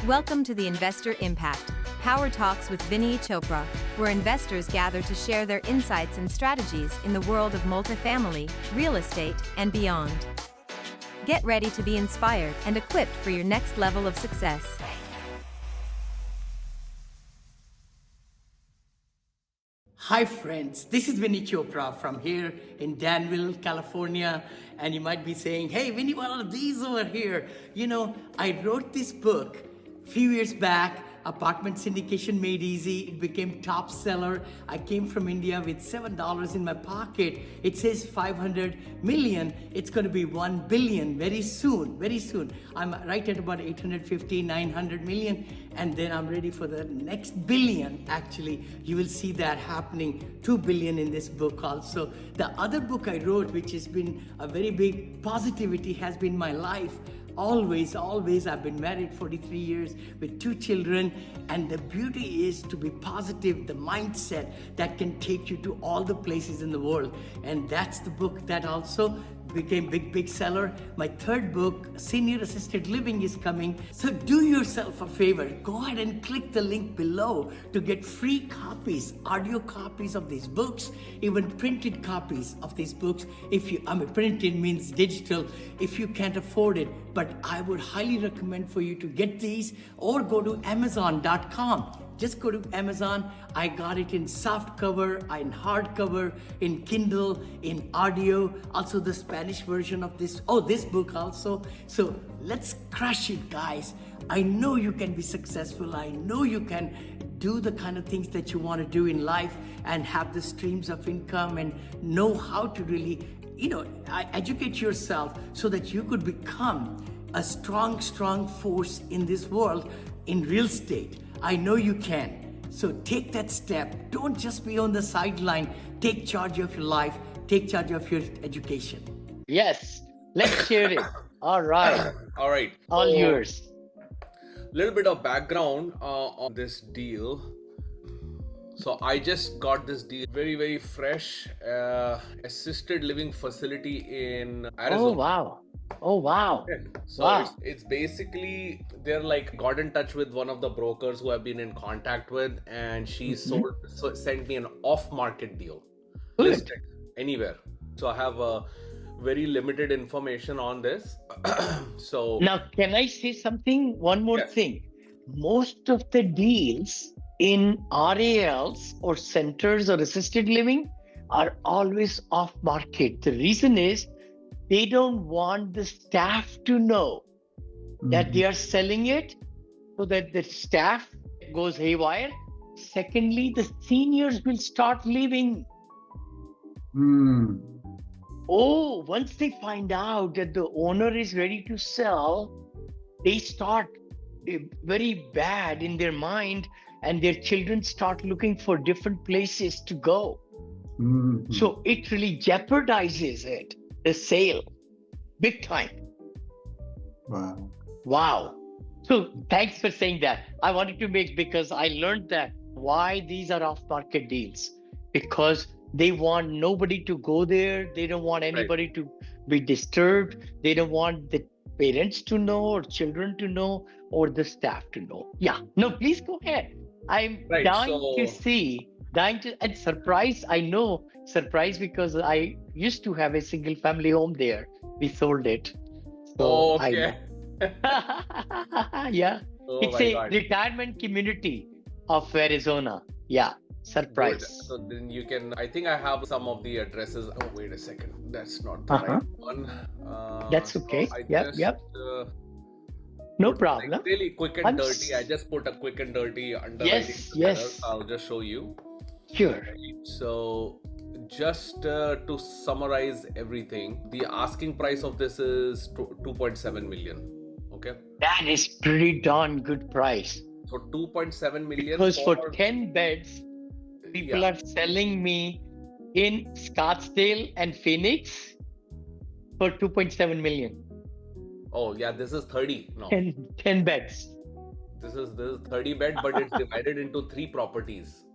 Welcome to the Investor Impact Power Talks with Vinney Chopra, where investors gather to share their insights and strategies in the world of multifamily, real estate, and beyond. Get ready to be inspired and equipped for your next level of success. Hi friends, this is Vinney Chopra from here in Danville, California. And you might be saying, hey Vinney, what are these over here? You know, I wrote this book a few years back, Apartment Syndication Made Easy. It became top seller. I came from India with $7 in my pocket. It says 500 million. It's going to be 1 billion very soon, very soon. I'm right at about 850, 900 million. And then I'm ready for the next billion. Actually, you will see that happening, 2 billion in this book also. The other book I wrote, which has been a very big positivity, has been my life. Always, I've been married 43 years with 2 children, and the beauty is to be positive, the mindset that can take you to all the places in the world. And that's the book that also became big seller. My third book, Senior Assisted Living, is coming. So do yourself a favor, go ahead and click the link below to get free copies, audio copies of these books, even printed copies of these books. Printed means digital if you can't afford it, but I would highly recommend for you to get these or go to Amazon.com. Just go to Amazon. I got it in soft cover, in hardcover, in Kindle, in audio, also the Spanish version of this book also. So let's crush it, guys. I know you can be successful. I know you can do the kind of things that you want to do in life and have the streams of income and know how to really, educate yourself so that you could become a strong force in this world in real estate. I know you can. So take that step. Don't just be on the sideline. Take charge of your life. Take charge of your education. Yes, let's share it. All right. All right. All yours. Little bit of background on this deal. So I just got this deal, very fresh, assisted living facility in Arizona. Oh wow. So Wow. it's basically, they're like got in touch with one of the brokers who I've been in contact with, and she sent me an off-market deal. Good. Listed anywhere. So I have a very limited information on this. So Now, can I say something? One more Yes. thing. Most of the deals in RALs or centers or assisted living are always off market. The reason is they don't want the staff to know that they are selling it so that the staff goes haywire. Secondly, the seniors will start leaving. Once they find out that the owner is ready to sell, they start very bad in their mind, and their children start looking for different places to go. So it really jeopardizes the sale, big time. Wow. So thanks for saying that. I wanted to because I learned that why these are off-market deals, because they want nobody to go there. They don't want anybody to be disturbed. They don't want the parents to know or children to know or the staff to know. Yeah. No, please go ahead. I'm dying to, and surprised. I know surprised because I used to have a single family home there. We sold it. So okay. Yeah. Oh It's my a God. retirement community of Arizona. Yeah. Surprise. Good. So then you can, I think I have some of the addresses. Oh, wait a second. That's not the right one. That's okay. So I Yep. No put problem. Like really quick and dirty. I just put a quick and dirty underwriting. Yes. I'll just show you. Sure. So just to summarize everything, the asking price of this is 2.7 million. Okay. That is pretty darn good price. So 2.7 million. Because for 10 beds, people are selling me in Scottsdale and Phoenix for 2.7 million. Oh yeah, this is 30. No. 10 beds. This is 30 bed, but it's divided into 3 properties,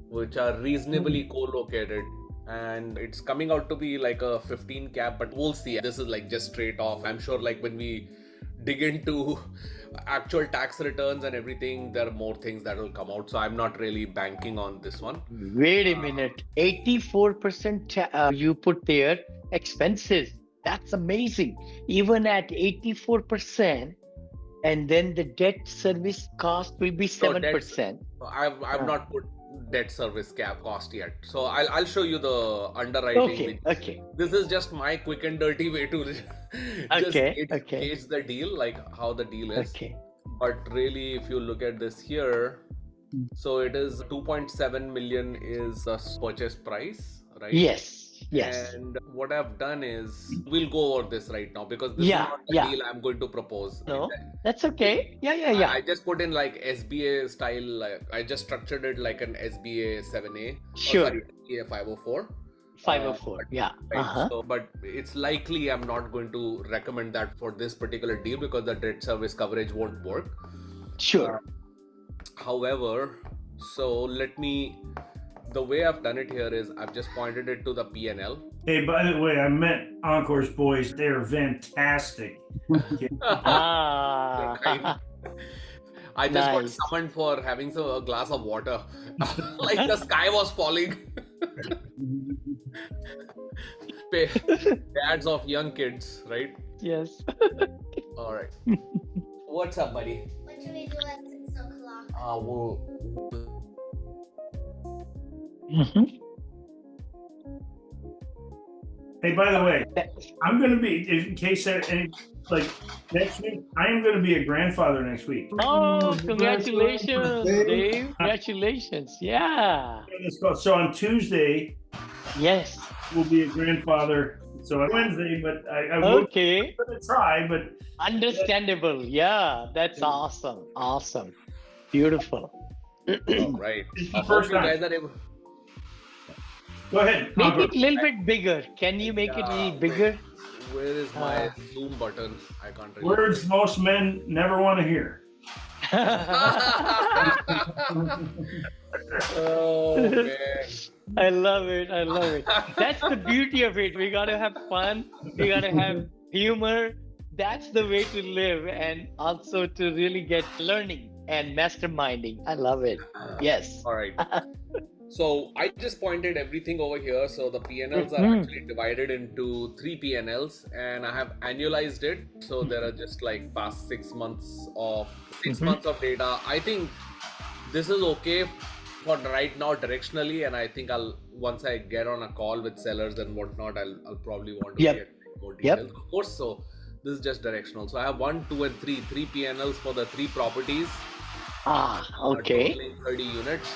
which are reasonably co-located, and it's coming out to be like a 15 cap, but we'll see. This is like just straight off. I'm sure like when we dig into actual tax returns and everything, there are more things that will come out. So I'm not really banking on this one. Wait a minute. 84% you put there expenses. That's amazing. Even at 84%, and then the debt service cost will be 7%. I've not put debt service cap cost yet. So I'll show you the underwriting. Okay. This is just my quick and dirty way to just gauge the deal, like how the deal is. Okay. But really, if you look at this here, so it is 2.7 million is the purchase price, right? Yes. And what I've done is, we'll go over this right now because this is not the deal I'm going to propose. No, that's okay. Yeah. I just put in like SBA style, like I just structured it like an SBA 7A. Sure. SBA 504. 504, yeah. Right? So, but it's likely I'm not going to recommend that for this particular deal because the debt service coverage won't work. Sure. However, so the way I've done it here is I've just pointed it to the P&L. Hey, by the way, I met Encore's boys. They're fantastic. I just got summoned for having a glass of water. Like the sky was falling. Dads of young kids, right? Yes. All right. What's up, buddy? What should we do at 6 o'clock? Hey, by the way, I'm going to be, in case that, like next week, I am going to be a grandfather next week. Oh, congratulations, Dave. Congratulations. Yeah. So on Tuesday, yes, we'll be a grandfather. So on Wednesday, but I will going to try, but. Understandable. Yeah, that's awesome. Awesome. Beautiful. Right. First time. Go ahead. Make it a little bit bigger. Can you make it a little bigger? Where is my Zoom button? I can't really. Words most men never want to hear. Oh, man. I love it. That's the beauty of it. We got to have fun. We got to have humor. That's the way to live, and also to really get learning and masterminding. I love it. Yes. All right. So I just pointed everything over here. So the P&Ls are actually divided into 3 P&Ls, and I have annualized it. So there are just like past 6 months of data. I think this is okay for right now directionally, and I think once I get on a call with sellers and whatnot, I'll probably want to get more details. Of course, so this is just directional. So I have 1, 2, and 3 P&Ls for the 3 properties. Okay. Totaling 30 units.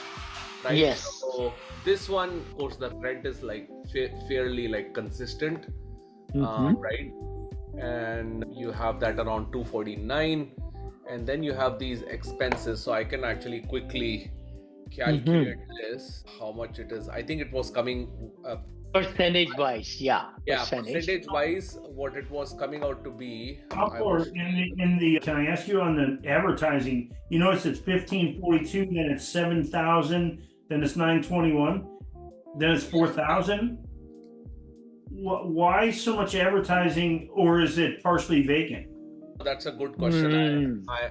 Right? Yes. So this one, of course, the rent is like fairly like consistent, right? And you have that around 249, and then you have these expenses. So I can actually quickly calculate this, how much it is. I think it was coming percentage wise, percentage wise, what it was coming out to be. In the can I ask you on the advertising? You notice it's 1542, then it's 7,000, then it's 921, then it's 4,000. Why so much advertising, or is it partially vacant? That's a good question. I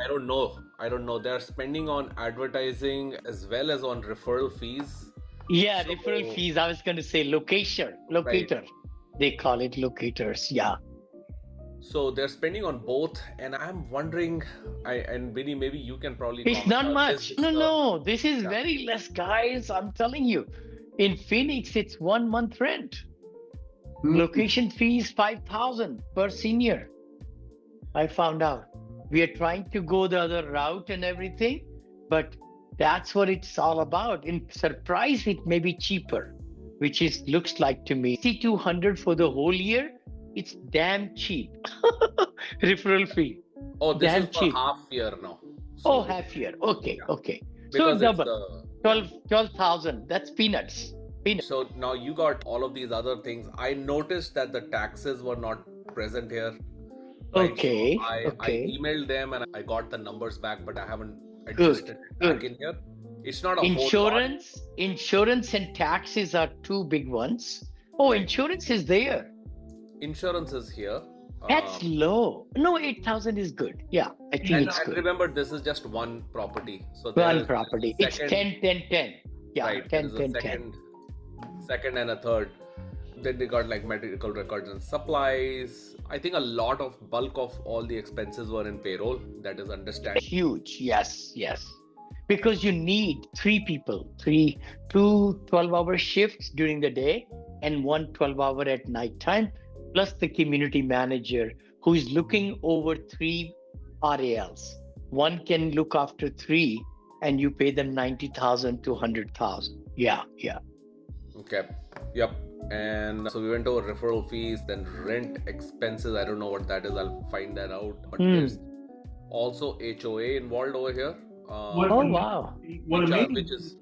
don't know. They're spending on advertising as well as on referral fees. Yeah, referral fees. I was going to say locator. Right. They call it locators. Yeah. So they're spending on both, and I'm wondering, and Vinney, maybe you can probably. It's not much. No. This is very less, guys. I'm telling you. In Phoenix, it's 1 month rent. Location fees 5,000 per senior. I found out. We are trying to go the other route and everything, but that's what it's all about. In Surprise, it may be cheaper, which looks like to me 6,200 for the whole year. It's damn cheap. Referral fee. Oh, this is for half year now. So, half year. Okay. So double. 12,000. That's peanuts. So now you got all of these other things. I noticed that the taxes were not present here. Right? Okay. So I emailed them and I got the numbers back, but I haven't adjusted it back in here. It's not a insurance. Insurance and taxes are 2 big ones. Oh, insurance is there. Insurance is here. That's low. No, 8,000 is good. Yeah, I think And it's good. remember, this is just one property. So One there is property. a It's second, 10, 10, 10. Yeah, right? 10, There is a 10, 10. second and a third. Then they got like medical records and supplies. I think a lot of bulk of all the expenses were in payroll. That is understandable. Huge. Yes, yes. Because you need three people, two 12-hour shifts during the day and one 12-hour at nighttime, plus the community manager who is looking over three RALs. One can look after three and you pay them 90,000 to 100,000. Yeah, yeah. Okay. Yep. And so we went over referral fees, then rent expenses. I don't know what that is. I'll find that out. But there's also HOA involved over here. Wow. What which amazing is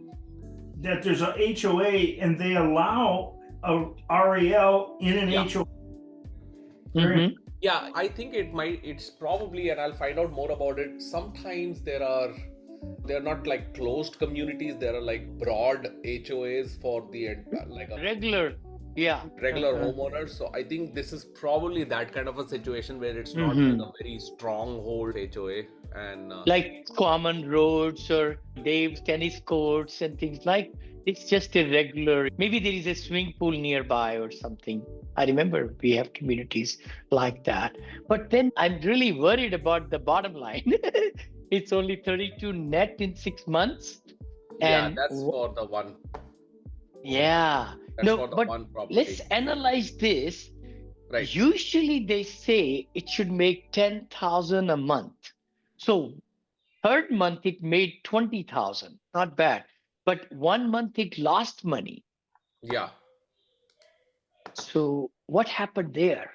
that there's a HOA and they allow a RAL in an HOA. Yeah, I think it's probably, and I'll find out more about it. Sometimes they're not like closed communities. There are like broad HOAs for the like a regular homeowners. So I think this is probably that kind of a situation where it's not like a very stronghold HOA and like common roads or Dave's tennis courts and things like. It's just a regular. Maybe there is a swimming pool nearby or something. I remember we have communities like that. But then I'm really worried about the bottom line. It's only 32 net in 6 months. yeah, And that's for the one. Yeah. That's No, for the but one property. let's analyze this. Right. Usually they say it should make 10,000 a month. So third month it made 20,000. Not bad. But 1 month it lost money. Yeah. So what happened there?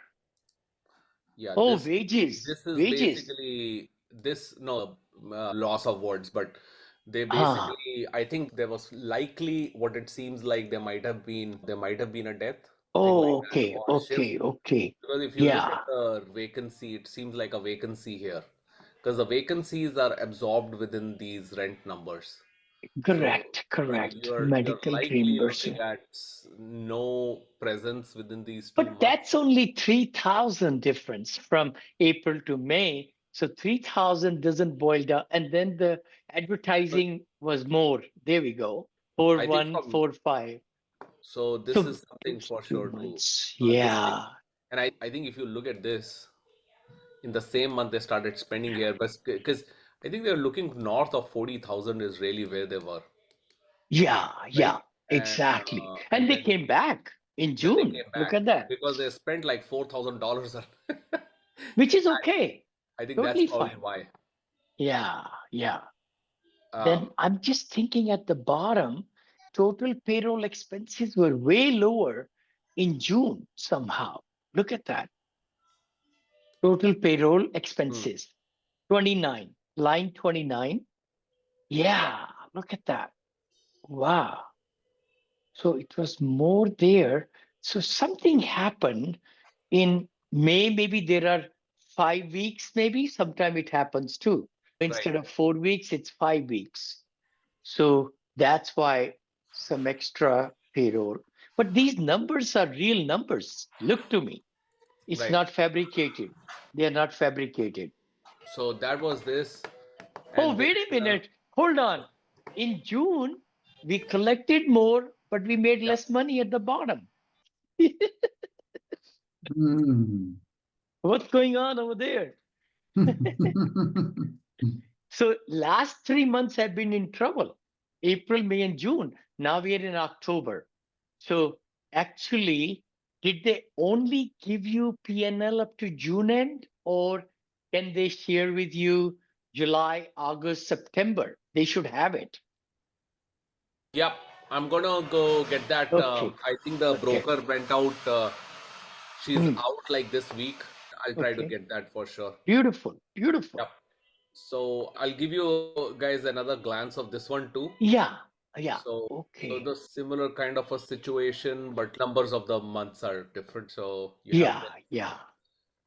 Yeah. Wages. This is Wages. basically loss of words, but they basically, I think there was likely what it seems like there might have been a death. Oh, thing like that, okay, or shift. okay. Because if you look Yeah, at the vacancy, it seems like a vacancy here. Because the vacancies are absorbed within these rent numbers. correct. You're Medical likely looking reimbursement. at no presence within these 2 But months. that's only 3,000 difference from April to May. So 3,000 doesn't boil down. And then the advertising was more. There we go. I think 4145. So this So is something those for 2 sure to months. this thing. Yeah. And I think if you look at this, in the same month they started spending here, but because I think they're looking north of 40,000 is really where they were. Yeah, Right? exactly. And And they then came back in they June. came Look back at that. because they spent like $4,000. Which is okay. I think Totally that's probably fine. why. Yeah. Um, Then I'm just thinking at the bottom, total payroll expenses were way lower in June somehow. Look at that. Total payroll expenses, 29, line 29. Yeah, look at that. Wow. So it was more there. So something happened in May. Maybe there are 5 weeks, maybe. Sometime it happens too. Instead of 4 weeks, it's 5 weeks. So that's why some extra payroll. But these numbers are real numbers. Look to me. It's Right. not fabricated. They are not fabricated. So that was this. Oh, And wait a then, minute. Hold on. In June, we collected more, but we made yeah. less money at the bottom. What's going on over there? So last 3 months have been in trouble. April, May, and June. Now we are in October. So actually, did they only give you PNL up to June end, or can they share with you July, August, September? They should have it. Yep, I'm gonna go get that. Okay. I think the broker went out. She's out like this week. I'll try to Okay. get that for sure. Beautiful. Yep. So I'll give you guys another glance of this one too. Yeah. So Okay. the similar kind of a situation, but numbers of the months are different. So Yeah.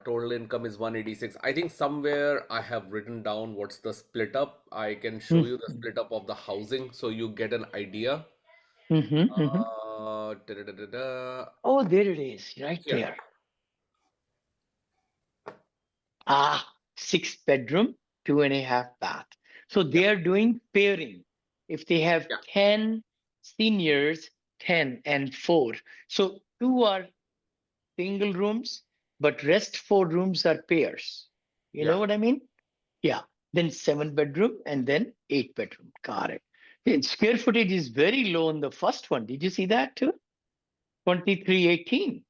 total income is 186. I think somewhere I have written down what's the split up. I can show you the split up of the housing so you get an idea. Oh, there it is, right Here. there. Six bedroom, 2.5 bath. So they Yeah. are doing pairing. If they have Yeah. 10 seniors, 10 and 4. So two are single rooms, but rest 4 rooms are pairs. You Yeah. know what I mean? Yeah. Then 7 bedroom and then 8 bedroom. Got it. The square footage is very low on the first one. Did you see that too? 2318.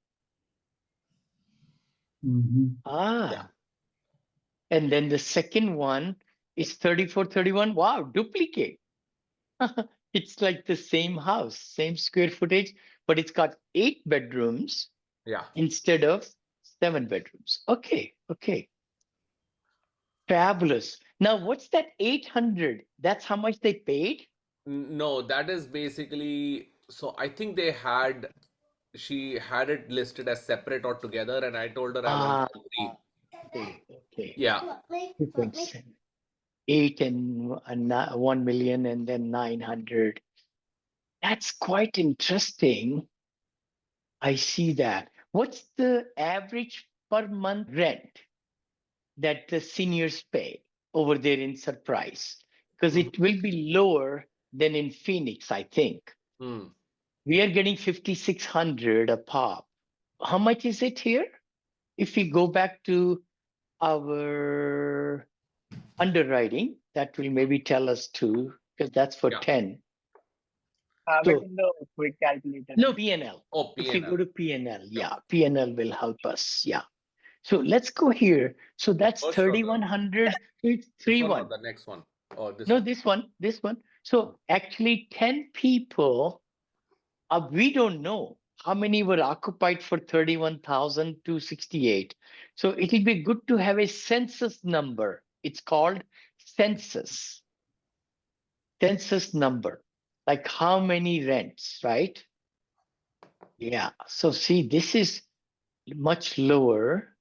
Yeah. And then the second one is 3431. Wow, duplicate. It's like the same house, same square footage, but it's got 8 bedrooms Yeah. instead of 7 bedrooms. Okay, okay. Fabulous. Now, what's that 800? That's how much they paid? No, that is basically, so I think she had it listed as separate or together, and I told her I want Ah, all three. okay, okay. Yeah. 2.7. 8 and 1 million and then 900. That's quite interesting. I see that. What's the average per month rent that the seniors pay over there in Surprise? Because Mhm. it will be lower than in Phoenix, I think. Mm. We are getting 5,600 a pop. How much is it here? If we go back to our underwriting, that will maybe tell us too, because that's for Yeah. 10. Have it So in the quick calculator. no PNL. Oh, If we go PNL. to PNL, yeah, PNL will help us. Yeah. So let's go here. So The that's first or 3,100. So it's this three one or one. the next one? Or this No, one? this one. So actually 10 people, we don't know how many were occupied for 31,268. So it'll be good to have a census number. It's called census, census number, like how many rents, right? Yeah. So see, this is much lower.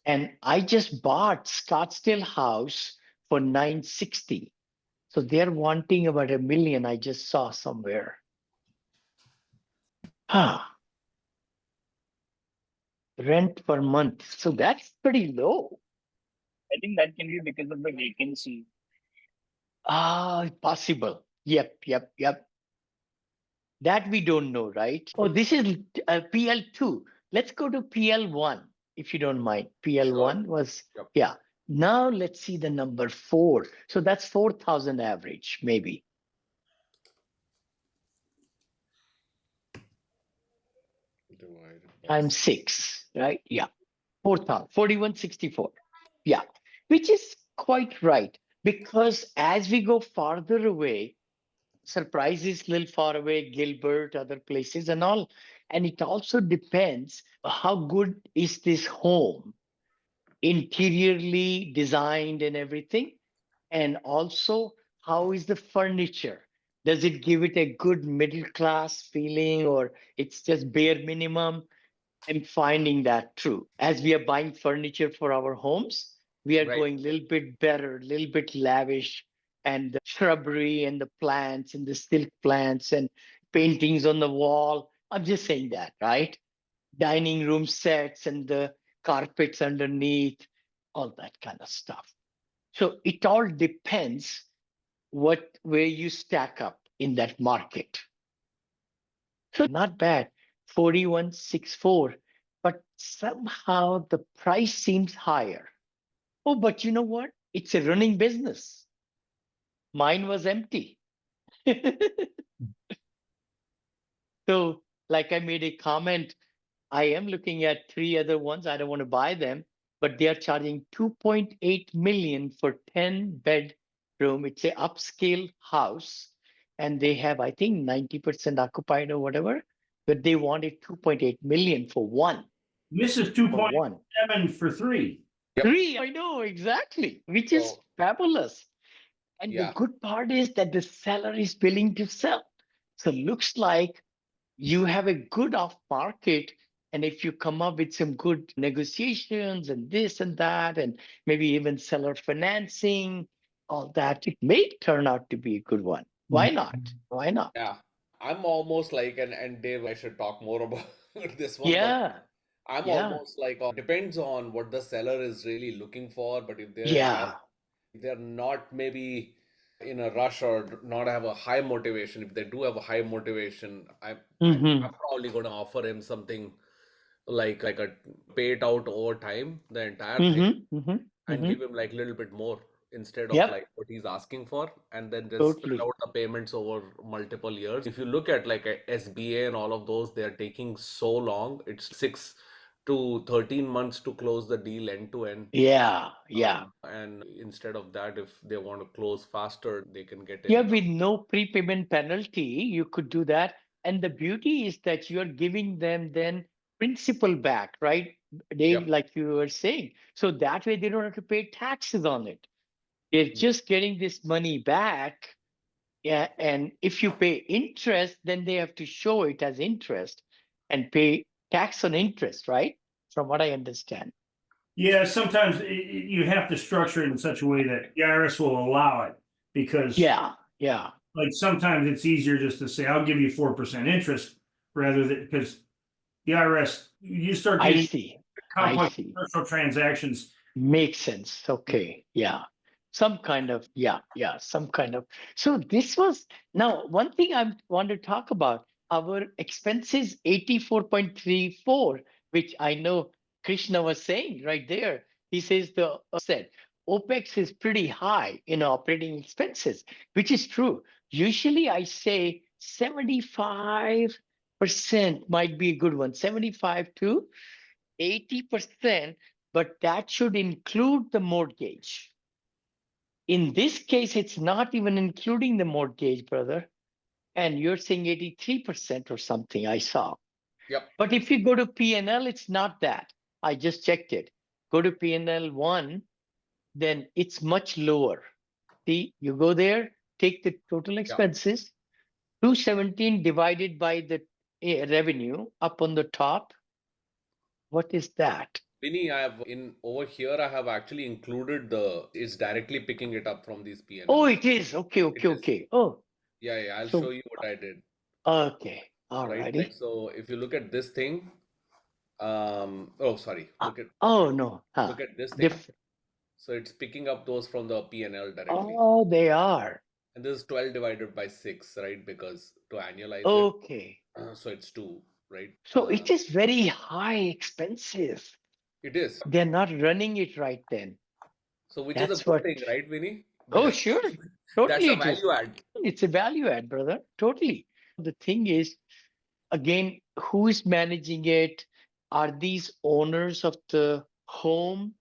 And I just bought Scottsdale house for 960. So they're wanting about 1 million. I just saw somewhere. Rent per month. So that's pretty low. I think that can be because of the vacancy. Possible. Yep. That we don't know, right? Oh, this is PL2. Let's go to PL1, if you don't mind. Sure. PL1 was, Yep. yeah. Now let's see the number 4. So that's 4,000 average, maybe. Divided by Times 6, right? Yeah. 4,000, 4164. Yeah. Which is quite right. Because as we go farther away, Surprise is a little far away, Gilbert, other places and all. And it also depends how good is this home, interiorly designed and everything. And also, how is the furniture? Does it give it a good middle class feeling or it's just bare minimum? I'm finding that true. As we are buying furniture for our homes, we are right. going a little bit better, a little bit lavish, and the shrubbery and the plants and the silk plants and paintings on the wall. I'm just saying that, right? Dining room sets and the carpets underneath, all that kind of stuff. So it all depends where you stack up in that market. So not bad, 4164, but somehow the price seems higher. Oh, but you know what? It's a running business. Mine was empty. So, like I made a comment, I am looking at 3 other ones. I don't want to buy them, but they are charging 2.8 million for 10 bedroom. It's a upscale house, and they have, I think, 90% occupied or whatever. But they wanted 2.8 million for one. This is For one. 2.7 for 3. Yep. 3, I know exactly, which is So, fabulous. And the yeah. good part is that the seller is willing to sell. So looks like you have a good off market. And if you come up with some good negotiations and this and that, and maybe even seller financing, all that, it may turn out to be a good one. Why not? Why not? Yeah. I'm almost like, and Dave, I should talk more about this one, but Yeah. I'm Yeah. almost like depends on what the seller is really looking for, but if Yeah. they're not maybe in a rush or not have a high motivation, if they do have a high motivation, I'm Mm-hmm. probably going to offer him something like a pay it out over time, the entire thing, Mm-hmm. Mm-hmm. and Mm-hmm. give him like a little bit more instead of Yep. like what he's asking for, and then just spread Totally. out the payments over multiple years. If you look at like a SBA and all of those, they're taking so long. It's 6 to 13 months to close the deal end to end. Yeah. Yeah. And instead of that, if they want to close faster, they can get in Yeah, and out. with no prepayment penalty, you could do that. And the beauty is that you're giving them then principal back, right? They, Yep. like you were saying. So that way they don't have to pay taxes on it. They're just getting this money back. Yeah. And if you pay interest, then they have to show it as interest and pay tax on interest, right? From what I understand. Yeah, sometimes you have to structure it in such a way that the IRS will allow it because, Yeah. Yeah. like, sometimes it's easier just to say, I'll give you 4% interest rather than because the IRS, you start I getting see. I complex see. commercial transactions. Makes sense. Okay. Yeah. Some kind of, yeah, yeah, some kind of. So this was now one thing I want to talk about our expenses 84.34, which I know Krishna was saying right there. He says the said OPEX is pretty high in operating expenses, which is true. Usually I say 75% might be a good one, 75 to 80%, but that should include the mortgage. In this case, it's not even including the mortgage, brother. And you're saying 83% or something, I saw. Yep. But if you go to P&L, it's not that. I just checked it. Go to P&L 1, then it's much lower. See, you go there, take the total Yeah. expenses, 217 divided by the revenue up on the top. What is that? Vinny, I have in over here, I have actually included it's directly picking it up from these Oh, P&Ls. it is. Okay, It okay, is, okay. Oh, yeah, I'll show so, you what I did, okay. All right? Like, righty. so if you look at this thing, oh, sorry, Oh, no. Huh. look at this thing. Diff So it's picking up those from the P&L directly. Oh, they are. And this is 12 divided by 6, right? Because to annualize it, Okay. so it's 2, right? So it is very high expensive. It is. They're not running it right then. So which is a That's good what. thing, right, Vinny? Oh, sure. That's Totally a it is. value add. It's a value add, brother. Totally. The thing is, again, who is managing it? Are these owners of the home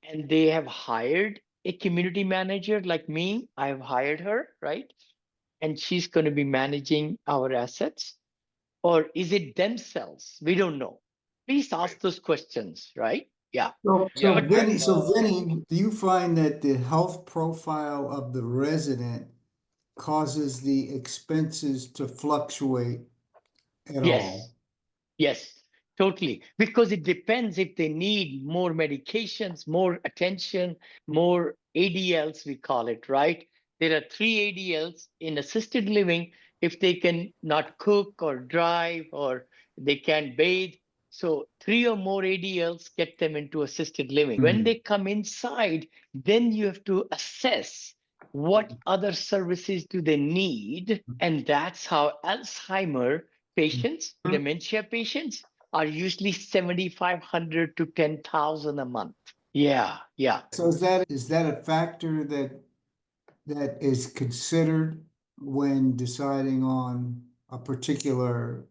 and they have hired a community manager like me? I have hired her, right? And she's going to be managing our assets. Or is it themselves? We don't know. Please ask those questions, right? Yeah. Yeah, But and Vinny, do you find that the health profile of the resident causes the expenses to fluctuate at yes, all? yes, totally. Because it depends if they need more medications, more attention, more ADLs, we call it, right? There are 3 ADLs in assisted living. If they can not cook or drive or they can't bathe, so 3 or more ADLs get them into assisted living. When they come inside, then you have to assess what other services do they need. And that's how Alzheimer patients, dementia patients are usually 7,500 to 10,000 a month. Yeah, yeah. So is that a factor that is considered when deciding on a particular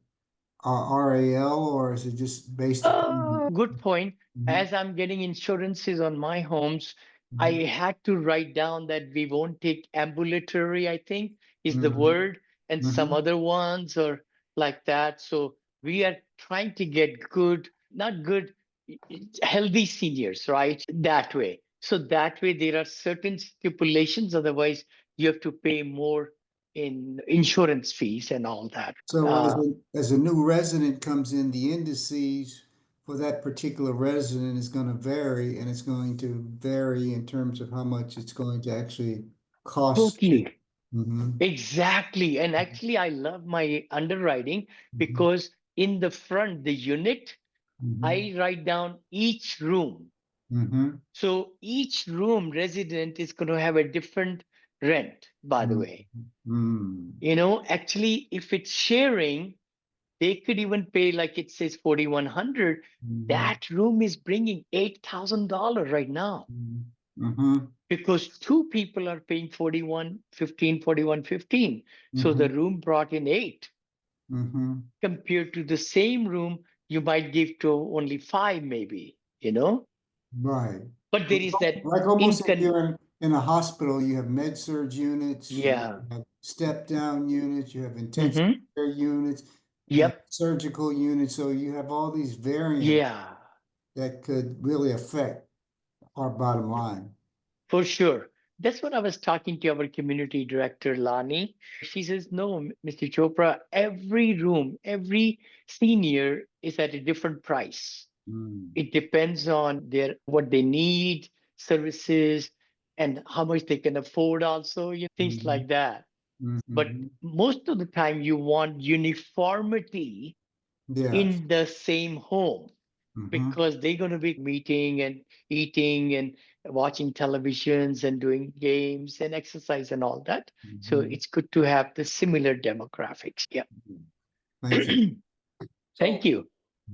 RAL, or is it just based upon? Good point. Mhm, As I'm getting insurances on my homes, I mhm, had to write down that we won't take ambulatory, I think is the mhm, word, and some mhm. other ones or like that. So we are trying to get good, not good, healthy seniors, right? That way. So that way there are certain stipulations. Otherwise, you have to pay more in insurance fees and all that. So as a new resident comes in, the indices for that particular resident is going to vary, and it's going to vary in terms of how much it's going to actually cost to. Totally. Mhm, Exactly. And actually, I love my underwriting mhm, because in the front, the unit, I write down each room. Mm-hmm. So each room resident is going to have a different rent, by the way. Mm-hmm. Actually, if it's sharing, they could even pay, like it says 4,100. That room is bringing $8,000 right now Mm-hmm. because two people are paying 4115, 4115. So the room brought in eight Mm-hmm. compared to the same room you might give to only five, maybe. Right. But there is that Like almost if incon. you're in a hospital, you have med surge units, you Yeah. have step down units, you have intensive Mm-hmm. care units, and Yep. surgical units. So you have all these variants Yeah. that could really affect our bottom line. For sure. That's what I was talking to our community director, Lani. She says, no, Mr. Chopra, every room, every senior is at a different price. Mm. It depends on their what they need, services, and how much they can afford also, things Mhm. like that. But Mhm. most of the time you want uniformity Yes. in the same home Mhm. because they're going to be meeting and eating and watching televisions and doing games and exercise and all that. So Mhm. it's good to have the similar demographics. Yeah. Thank you. Thank So you.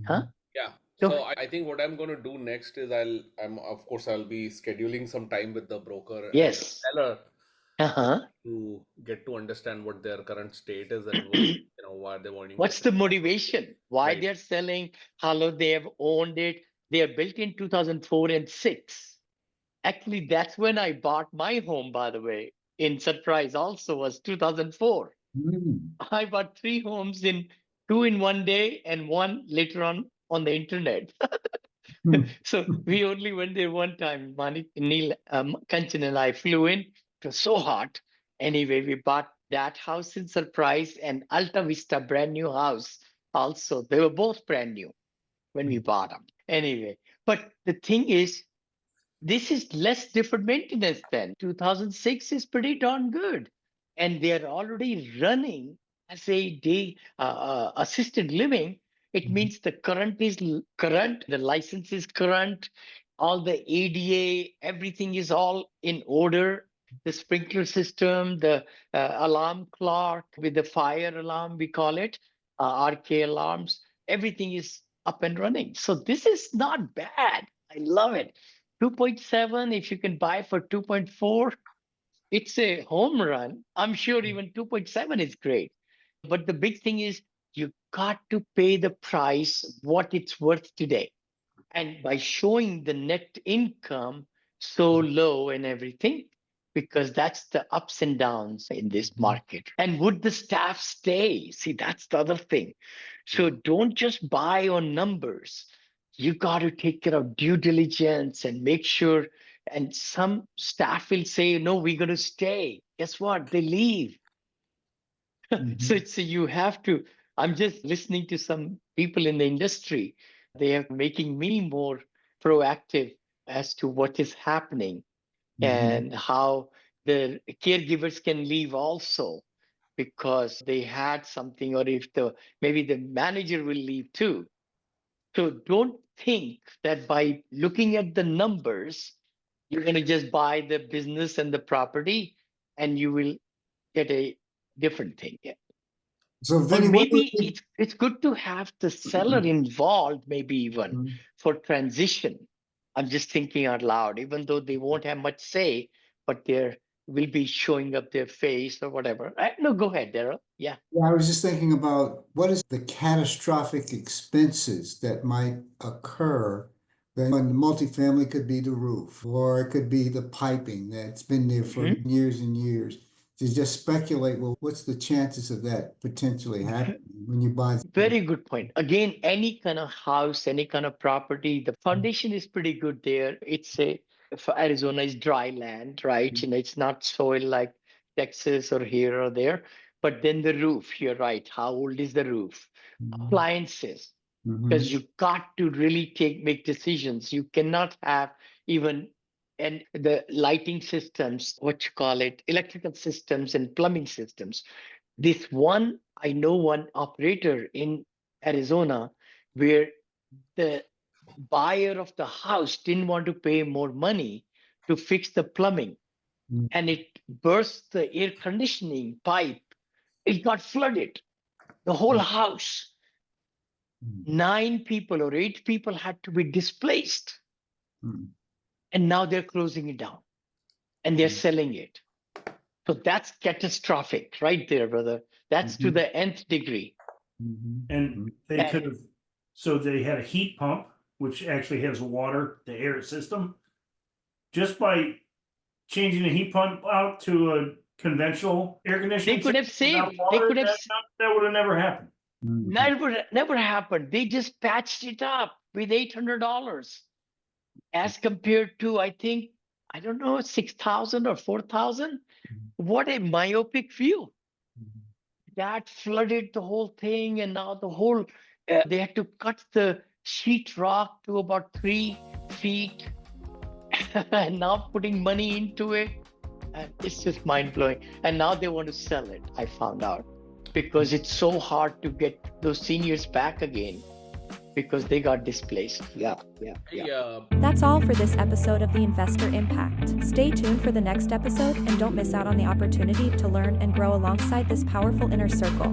Huh? Mhm. yeah. Go So ahead. I think what I'm going to do next is I'm of course I'll be scheduling some time with the broker and the Yes. seller just Uh-huh. to get to understand what their current state is and why they're wanting to What's sell. the motivation? Why Right. they're selling? How long they have owned it? They are built in 2004 and 6. Actually, that's when I bought my home, by the way. In surprise, also was 2004. Mm. I bought three homes in two in one day and one later on the internet. Mm. So we only went there one time. Neil, Kanchan and I flew in. It was so hot. Anyway, we bought that house in surprise and Alta Vista, brand new house. Also, they were both brand new when we bought them. Anyway, but the thing is, this is less deferred maintenance than 2006 is pretty darn good. And they are already running as a day assisted living. It means the current is current, the license is current, all the ADA, everything is all in order. The sprinkler system, the alarm clock with the fire alarm, we call it, RK alarms, everything is up and running. So this is not bad. I love it. 2.7, if you can buy for 2.4, it's a home run. I'm sure even 2.7 is great. But the big thing is you got to pay the price what it's worth today. And by showing the net income so low and everything, because that's the ups and downs in this market. And would the staff stay? See, that's the other thing. So don't just buy on numbers. You got to take care of due diligence and make sure. And some staff will say, no, we're going to stay. Guess what? They leave. So Mhm. it's you have to. I'm just listening to some people in the industry. They are making me more proactive as to what is happening Mhm. and how the caregivers can leave also because they had something, or if the maybe the manager will leave too. So don't think that by looking at the numbers, you're going to just buy the business and the property and you will get a different thing. So Or Vinny, what do you maybe think? it's good to have the seller involved, maybe even Mhm. for transition. I'm just thinking out loud, even though they won't have much say, but there will be showing up their face or whatever. No, go ahead, Daryl. Yeah. Yeah, I was just thinking about what is the catastrophic expenses that might occur when the multifamily could be the roof, or it could be the piping that's been there for Mhm. years and years. To just speculate, well, what's the chances of that potentially happening when you buy? Very good point. Again, any kind of house, any kind of property, the foundation is pretty good there. It's a for Arizona is dry land, right? It's not soil like Texas or here or there. But then the roof, you're right. How old is the roof? Appliances, Mm-hmm. because you got to really make decisions. You cannot have even and the lighting systems, what you call it, electrical systems and plumbing systems. This one, I know one operator in Arizona where the buyer of the house didn't want to pay more money to fix the plumbing, Mm. and it burst the air conditioning pipe. It got flooded, the whole house. 9 people or 8 people had to be displaced, Mm. and now they're closing it down and they're selling it. So that's catastrophic right there, brother. That's to Mhm. the nth degree. Mhm. And they could have, so they had a heat pump, which actually has water, the air system. Just by changing the heat pump out to a conventional air conditioning. They could have system without saved. water, They could have. that would have never happened. Mhm. Never happened. They just patched it up with $800 as compared to, I think, I don't know, 6,000 or 4,000. What a myopic view. That flooded the whole thing, and now the whole, they had to cut the sheetrock to about 3 feet and now putting money into it. And it's just mind blowing. And now they want to sell it, I found out, because it's so hard to get those seniors back again because they got displaced. Yeah. That's all for this episode of the Investor Impact. Stay tuned for the next episode and don't miss out on the opportunity to learn and grow alongside this powerful inner circle.